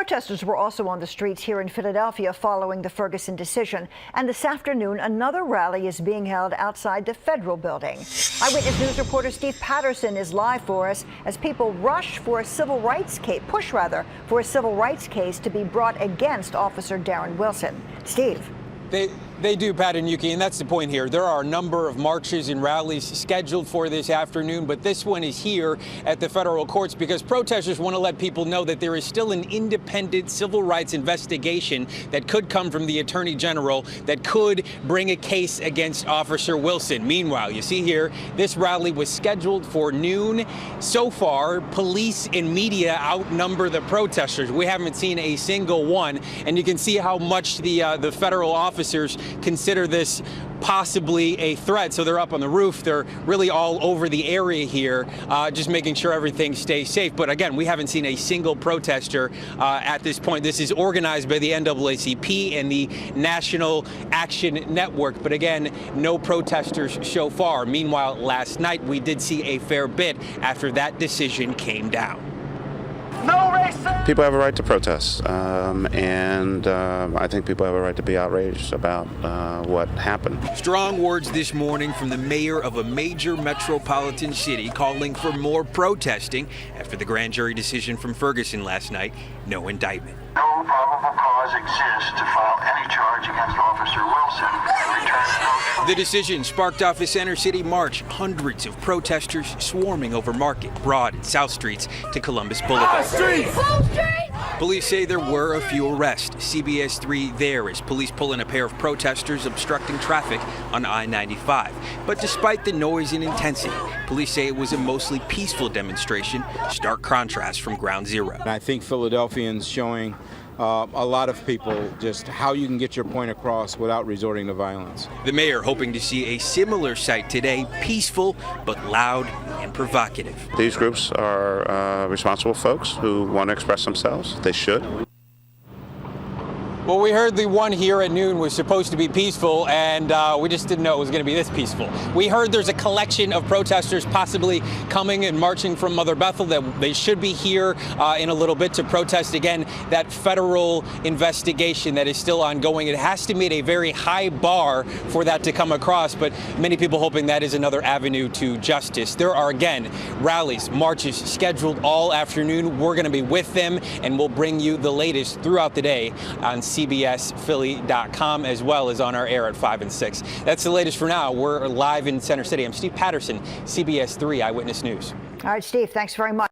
Protesters were also on the streets here in Philadelphia following the Ferguson decision. And this afternoon, another rally is being held outside the federal building. Eyewitness News reporter Steve Patterson is live for us as people rush for a civil rights case, for a civil rights case to be brought against Officer Darren Wilson. Steve. They do, Pat and Yuki, and that's the point here. There are a number of marches and rallies scheduled for this afternoon, but this one is here at the federal courts because protesters want to let people know that there is still an independent civil rights investigation that could come from the Attorney General that could bring a case against Officer Wilson. Meanwhile, you see here, this rally was scheduled for noon. So far, police and media outnumber the protesters. We haven't seen a single one, and you can see how much the federal officers consider this possibly a threat. So they're up on the roof. They're really all over the area here, just making sure everything stays safe. But again, we haven't seen a single protester at this point. This is organized by the NAACP and the National Action Network. But again, no protesters so far. Meanwhile, last night we did see a fair bit after that decision came down. No racism! People have a right to protest, and I think people have a right to be outraged about what happened. Strong words this morning from the mayor of a major metropolitan city calling for more protesting after the grand jury decision from Ferguson last night. No indictment. No probable cause exists to file any charge against Officer Wilson and return The decision sparked off a center city march, hundreds of protesters swarming over Market, Broad, and South Streets to Columbus Boulevard. Police say there were a few arrests. CBS 3 there as police pull in a pair of protesters obstructing traffic on I-95. But despite the noise and intensity, police say it was a mostly peaceful demonstration, stark contrast from Ground Zero. And I think Philadelphians showing a lot of people just how you can get your point across without resorting to violence. The mayor hoping to see a similar sight today, peaceful but loud and provocative. These groups are responsible folks who want to express themselves. They should. Well, we heard the one here at noon was supposed to be peaceful, and we just didn't know it was going to be this peaceful. We heard there's a collection of protesters possibly coming and marching from Mother Bethel, that they should be here in a little bit to protest again that federal investigation that is still ongoing. It has to meet a very high bar for that to come across, but many people hoping that is another avenue to justice. There are, again, rallies, marches scheduled all afternoon. We're going to be with them, and we'll bring you the latest throughout the day on CBSPhilly.com, as well as on our air at 5 and 6. That's the latest for now. We're live in Center City. I'm Steve Patterson, CBS 3 Eyewitness News. All right, Steve, thanks very much.